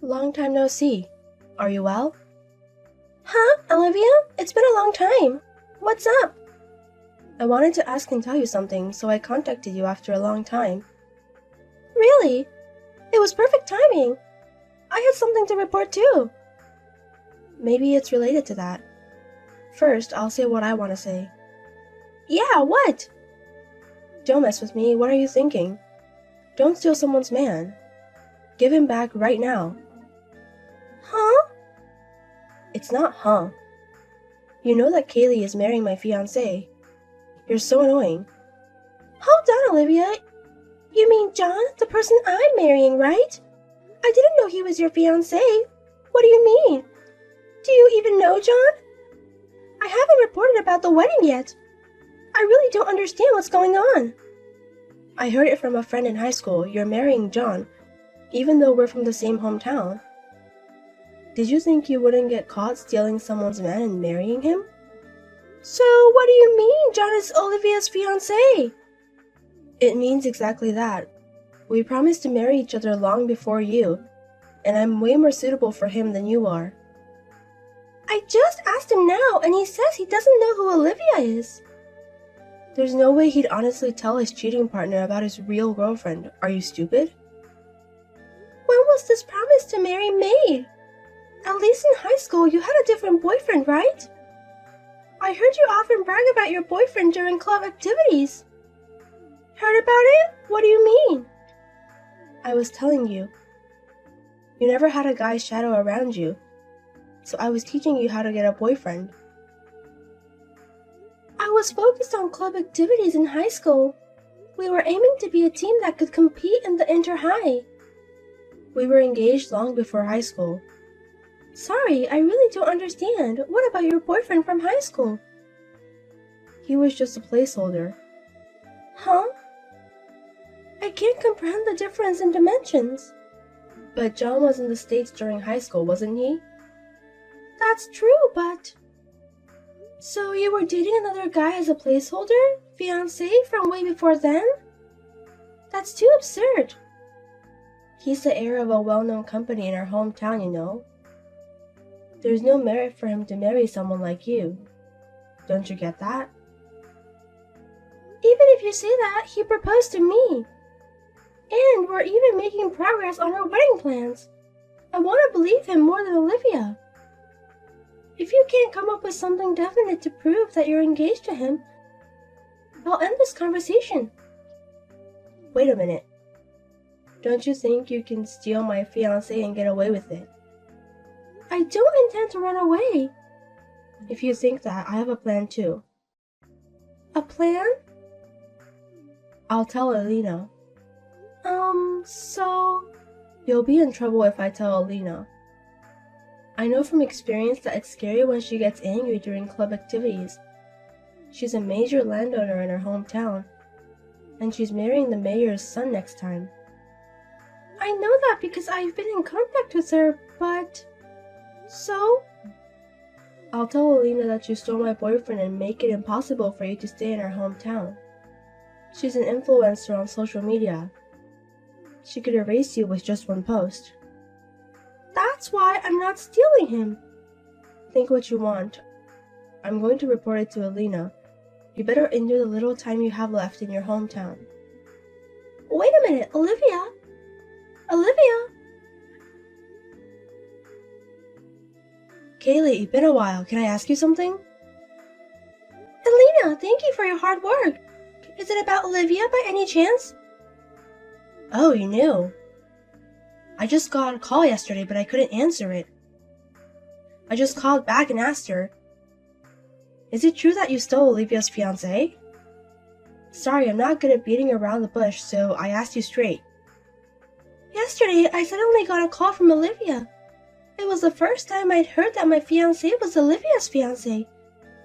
Long time no see. Are you well? Huh, Olivia? It's been a long time. What's up? I wanted to ask and tell you something, so I contacted you after a long time. Really? It was perfect timing. I had something to report too. Maybe it's related to that. First, I'll say what I want to say. Yeah, what? Don't mess with me. What are you thinking? Don't steal someone's man. Give him back right now. Huh? It's not huh. You know that Kaylee is marrying my fiancé. You're so annoying. Hold on, Olivia. You mean John, the person I'm marrying, right? I didn't know he was your fiancé. What do you mean? Do you even know John? I haven't reported about the wedding yet. I really don't understand what's going on. I heard it from a friend in high school. You're marrying John, even though we're from the same hometown. Did you think you wouldn't get caught stealing someone's man and marrying him? So what do you mean John is Olivia's fiancé? It means exactly that. We promised to marry each other long before you, and I'm way more suitable for him than you are. I just asked him now, and he says he doesn't know who Olivia is. There's no way he'd honestly tell his cheating partner about his real girlfriend. Are you stupid? When was this promise to marry made? At least in high school, you had a different boyfriend, right? I heard you often brag about your boyfriend during club activities. Heard about it? What do you mean? I was telling you. You never had a guy's shadow around you, so I was teaching you how to get a boyfriend. I was focused on club activities in high school. We were aiming to be a team that could compete in the inter-high. We were engaged long before high school. Sorry, I really don't understand. What about your boyfriend from high school? He was just a placeholder. Huh? I can't comprehend the difference in dimensions. But John was in the States during high school, wasn't he? That's true, but... So you were dating another guy as a placeholder? Fiancé from way before then? That's too absurd. He's the heir of a well-known company in our hometown, you know. There's no merit for him to marry someone like you. Don't you get that? Even if you say that, he proposed to me. And we're even making progress on our wedding plans. I want to believe him more than Olivia. If you can't come up with something definite to prove that you're engaged to him, I'll end this conversation. Wait a minute. Don't you think you can steal my fiancé and get away with it? I don't intend to run away. If you think that, I have a plan too. A plan? I'll tell Alina. So... You'll be in trouble if I tell Alina. I know from experience that it's scary when she gets angry during club activities. She's a major landowner in her hometown, and she's marrying the mayor's son next time. I know that because I've been in contact with her, but... So? I'll tell Alina that you stole my boyfriend and make it impossible for you to stay in her hometown. She's an influencer on social media. She could erase you with just one post. That's why I'm not stealing him. Think what you want. I'm going to report it to Alina. You better endure the little time you have left in your hometown. Wait a minute, Olivia. Olivia! Kaylee, been a while. Can I ask you something? Alina, thank you for your hard work. Is it about Olivia by any chance? Oh, you knew. I just got a call yesterday, but I couldn't answer it. I just called back and asked her. Is it true that you stole Olivia's fiancé? Sorry, I'm not good at beating around the bush, so I asked you straight. Yesterday, I suddenly got a call from Olivia. It was the first time I'd heard that my fiancé was Olivia's fiancé,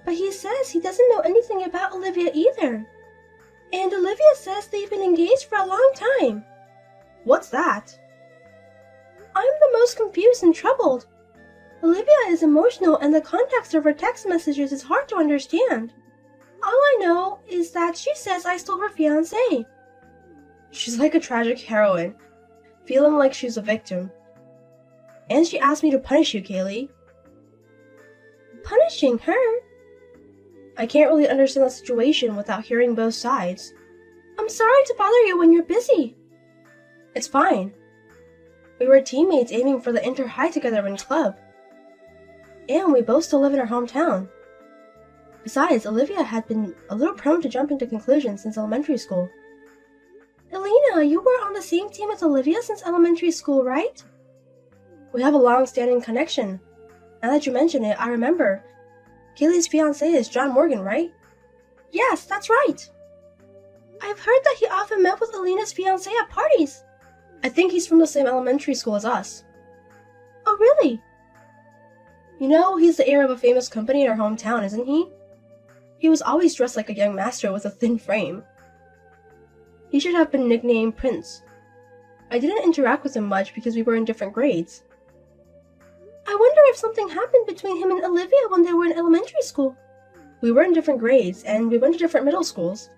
but he says he doesn't know anything about Olivia either. And Olivia says they've been engaged for a long time. What's that? I'm the most confused and troubled. Olivia is emotional and the context of her text messages is hard to understand. All I know is that she says I stole her fiancé. She's like a tragic heroine, feeling like she's a victim. And she asked me to punish you, Kaylee. Punishing her? I can't really understand the situation without hearing both sides. I'm sorry to bother you when you're busy. It's fine. We were teammates aiming for the inter-high together in club. And we both still live in our hometown. Besides, Olivia had been a little prone to jumping to conclusions since elementary school. Elena, you were on the same team as Olivia since elementary school, right? We have a long-standing connection. Now that you mention it, I remember. Kaylee's fiancé is John Morgan, right? Yes, that's right. I've heard that he often met with Elena's fiancé at parties. I think he's from the same elementary school as us. Oh, really? You know, he's the heir of a famous company in our hometown, isn't he? He was always dressed like a young master with a thin frame. He should have been nicknamed Prince. I didn't interact with him much because we were in different grades. I wonder if something happened between him and Olivia when they were in elementary school. We were in different grades, and we went to different middle schools.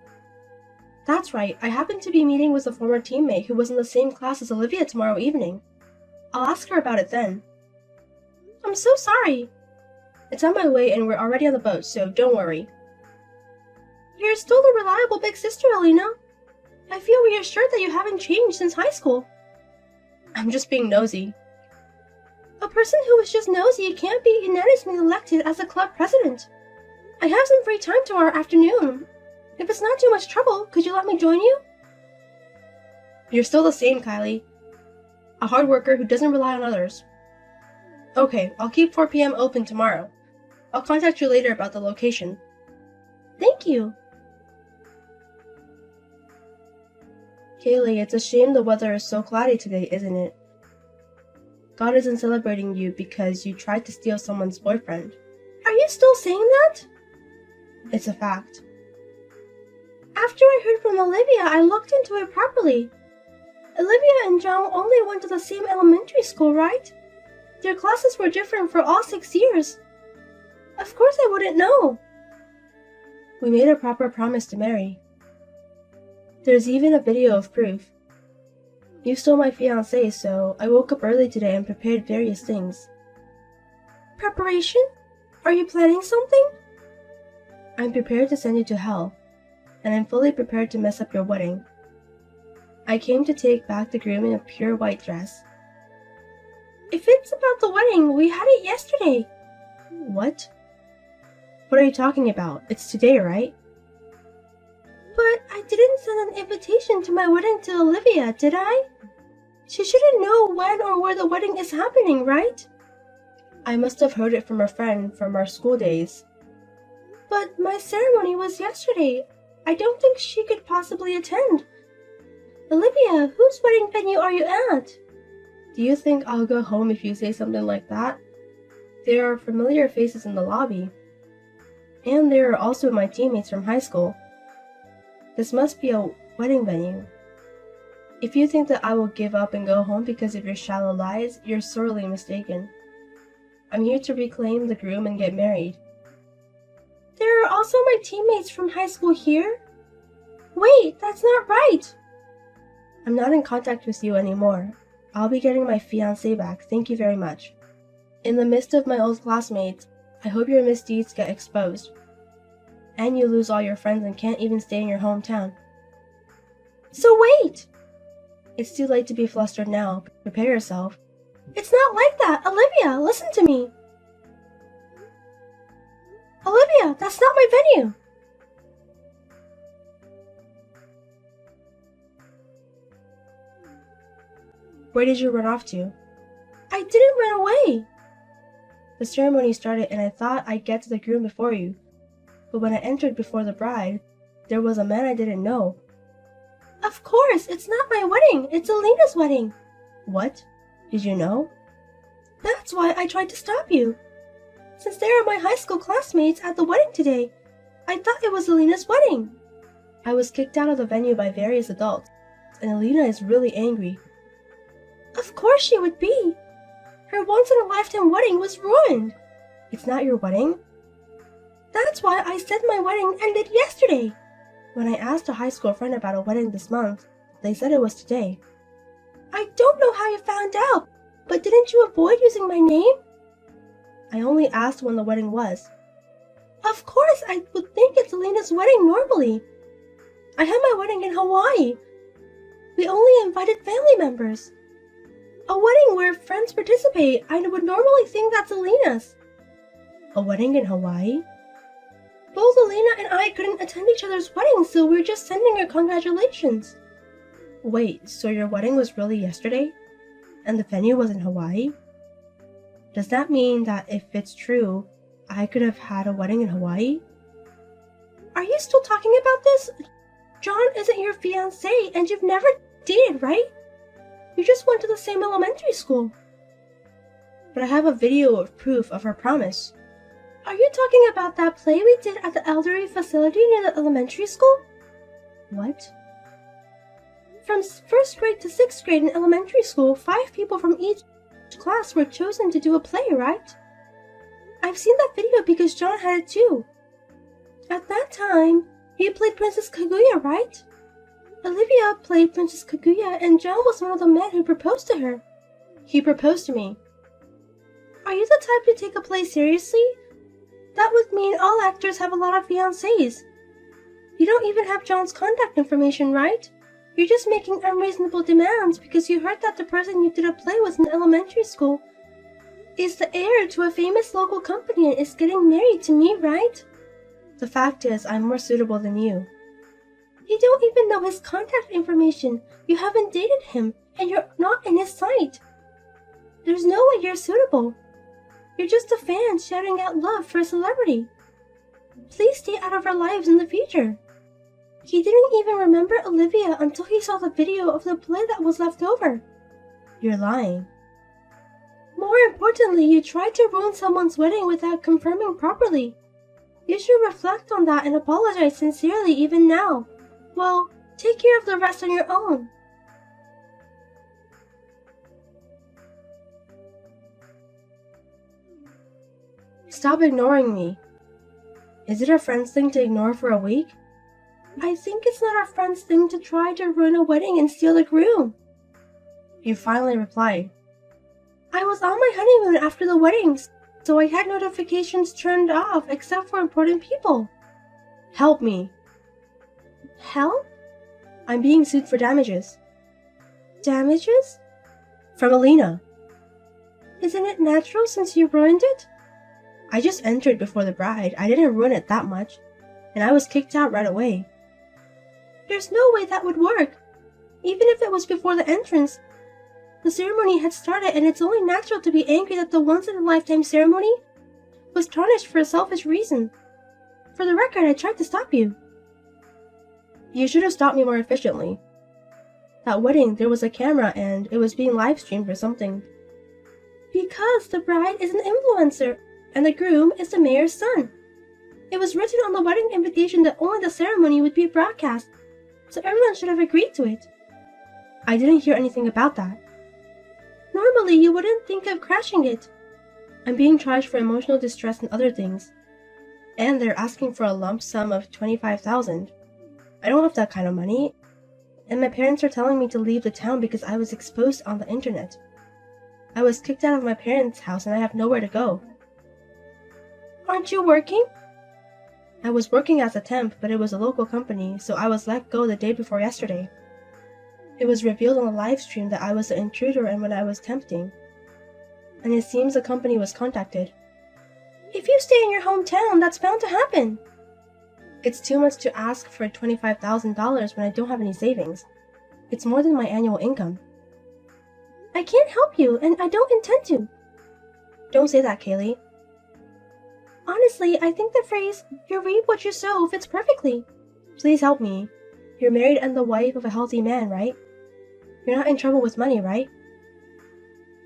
That's right, I happened to be meeting with a former teammate who was in the same class as Olivia tomorrow evening. I'll ask her about it then. I'm so sorry. It's on my way and we're already on the boat, so don't worry. You're still a reliable big sister, Elena. I feel reassured that you haven't changed since high school. I'm just being nosy. A person who is just nosy can't be unanimously elected as a club president. I have some free time tomorrow afternoon. If it's not too much trouble, could you let me join you? You're still the same, Kylie. A hard worker who doesn't rely on others. Okay, I'll keep 4 p.m. open tomorrow. I'll contact you later about the location. Thank you. Kaylee, it's a shame the weather is so cloudy today, isn't it? God isn't celebrating you because you tried to steal someone's boyfriend. Are you still saying that? It's a fact. After I heard from Olivia, I looked into it properly. Olivia and John only went to the same elementary school, right? Their classes were different for all 6 years. Of course I wouldn't know. We made a proper promise to marry. There's even a video of proof. You stole my fiancé, so I woke up early today and prepared various things. Preparation? Are you planning something? I'm prepared to send you to hell, and I'm fully prepared to mess up your wedding. I came to take back the groom in a pure white dress. If it's about the wedding, we had it yesterday. What? What are you talking about? It's today, right? But I didn't send an invitation to my wedding to Olivia, did I? She shouldn't know when or where the wedding is happening, right? I must have heard it from a friend from our school days. But my ceremony was yesterday. I don't think she could possibly attend. Olivia, whose wedding venue are you at? Do you think I'll go home if you say something like that? There are familiar faces in the lobby. And there are also my teammates from high school. This must be a wedding venue. If you think that I will give up and go home because of your shallow lies, you're sorely mistaken. I'm here to reclaim the groom and get married. There are also my teammates from high school here? Wait, that's not right! I'm not in contact with you anymore. I'll be getting my fiancé back, thank you very much. In the midst of my old classmates, I hope your misdeeds get exposed. And you lose all your friends and can't even stay in your hometown. So wait! It's too late to be flustered now. Prepare yourself. It's not like that! Olivia, listen to me! Olivia, that's not my venue! Where did you run off to? I didn't run away! The ceremony started and I thought I'd get to the groom before you. But when I entered before the bride, there was a man I didn't know. Of course, it's not my wedding, it's Elena's wedding. What? Did you know? That's why I tried to stop you. Since they are my high school classmates at the wedding today, I thought it was Elena's wedding. I was kicked out of the venue by various adults, and Elena is really angry. Of course she would be. Her once-in-a-lifetime wedding was ruined. It's not your wedding? That's why I said my wedding ended yesterday. When I asked a high school friend about a wedding this month, they said it was today. I don't know how you found out, But didn't you avoid using my name? I only asked when the wedding was. Of course, I would think it's Alina's wedding normally. I had my wedding in Hawaii. We only invited family members. A wedding where friends participate, I would normally think that's Alina's. A wedding in Hawaii? Both Alina and I couldn't attend each other's weddings, so we're just sending her congratulations. Wait, so your wedding was really yesterday? And the venue was in Hawaii? Does that mean that if it's true, I could have had a wedding in Hawaii? Are you still talking about this? John isn't your fiancé, and you've never dated, right? You just went to the same elementary school. But I have a video of proof of our promise. Are you talking about that play we did at the elderly facility near the elementary school? What? From 1st grade to 6th grade in elementary school, 5 people from each class were chosen to do a play, right? I've seen that video because John had it too. At that time, he played Princess Kaguya, right? Olivia played Princess Kaguya, and John was one of the men who proposed to her. He proposed to me. Are you the type to take a play seriously? That would mean all actors have a lot of fiancés. You don't even have John's contact information, right? You're just making unreasonable demands because you heard that the person you did a play with in elementary school is the heir to a famous local company and is getting married to me, right? The fact is, I'm more suitable than you. You don't even know his contact information. You haven't dated him, and you're not in his sight. There's no way you're suitable. You're just a fan shouting out love for a celebrity. Please stay out of our lives in the future. He didn't even remember Olivia until he saw the video of the play that was left over. You're lying. More importantly, you tried to ruin someone's wedding without confirming properly. You should reflect on that and apologize sincerely even now. Well, take care of the rest on your own. Stop ignoring me. Is it a friend's thing to ignore for a week? I think it's not a friend's thing to try to ruin a wedding and steal the groom. You finally replied. I was on my honeymoon after the weddings, so I had notifications turned off except for important people. Help me. Help? I'm being sued for damages. Damages? From Alina. Isn't it natural since you ruined it? I just entered before the bride. I didn't ruin it that much. And I was kicked out right away. There's no way that would work. Even if it was before the entrance. The ceremony had started, and it's only natural to be angry that the once-in-a-lifetime ceremony was tarnished for a selfish reason. For the record, I tried to stop you. You should have stopped me more efficiently. That wedding, there was a camera and it was being live-streamed or something. Because the bride is an influencer, and the groom is the mayor's son. It was written on the wedding invitation that only the ceremony would be broadcast, so everyone should have agreed to it. I didn't hear anything about that. Normally, you wouldn't think of crashing it. I'm being charged for emotional distress and other things. And they're asking for a lump sum of $25,000. I don't have that kind of money. And my parents are telling me to leave the town because I was exposed on the internet. I was kicked out of my parents' house and I have nowhere to go. Aren't you working? I was working as a temp, but it was a local company, so I was let go the day before yesterday. It was revealed on the live stream that I was the intruder and when I was tempting. And it seems the company was contacted. If you stay in your hometown, that's bound to happen. It's too much to ask for $25,000 when I don't have any savings. It's more than my annual income. I can't help you, and I don't intend to. Don't say that, Kaylee. Honestly, I think the phrase, you reap what you sow, fits perfectly. Please help me. You're married and the wife of a healthy man, right? You're not in trouble with money, right?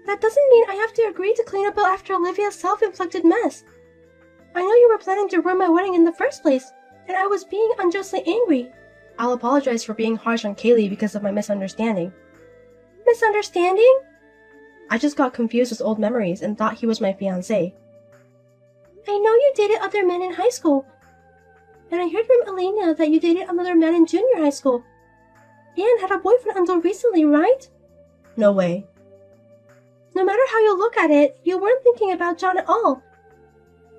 That doesn't mean I have to agree to clean up after Olivia's self-inflicted mess. I know you were planning to ruin my wedding in the first place, and I was being unjustly angry. I'll apologize for being harsh on Kaylee because of my misunderstanding. Misunderstanding? I just got confused with old memories and thought he was my fiancé. I know you dated other men in high school, and I heard from Alina that you dated another man in junior high school, and had a boyfriend until recently, right? No way. No matter how you look at it, you weren't thinking about John at all.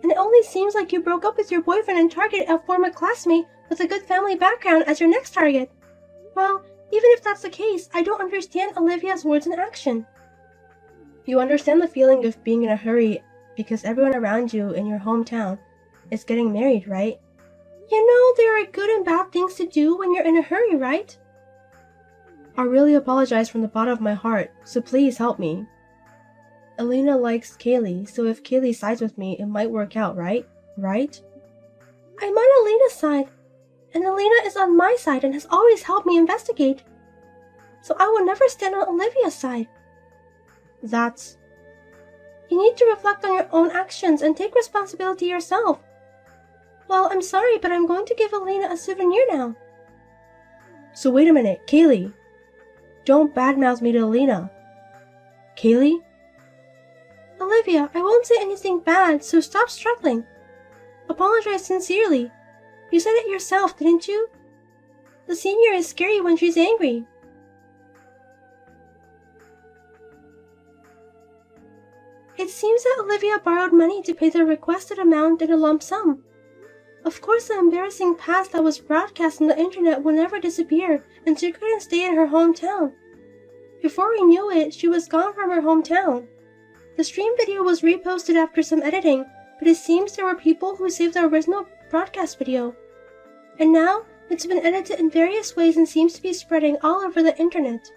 And it only seems like you broke up with your boyfriend and targeted a former classmate with a good family background as your next target. Well, even if that's the case, I don't understand Olivia's words and action. You understand the feeling of being in a hurry because everyone around you in your hometown is getting married, right? You know there are good and bad things to do when you're in a hurry, right? I really apologize from the bottom of my heart, so please help me. Elena likes Kaylee, so if Kaylee sides with me, it might work out, right? Right? I'm on Elena's side, and Elena is on my side and has always helped me investigate. So I will never stand on Olivia's side. That's... You need to reflect on your own actions and take responsibility yourself. Well, I'm sorry, but I'm going to give Elena a souvenir now. So wait a minute, Kaylee. Don't badmouth me to Elena. Kaylee? Olivia, I won't say anything bad, so stop struggling. Apologize sincerely. You said it yourself, didn't you? The senior is scary when she's angry. It seems that Olivia borrowed money to pay the requested amount in a lump sum. Of course, the embarrassing past that was broadcast on the internet will never disappear, and she couldn't stay in her hometown. Before we knew it, she was gone from her hometown. The stream video was reposted after some editing, but it seems there were people who saved the original broadcast video. And now, it's been edited in various ways and seems to be spreading all over the internet.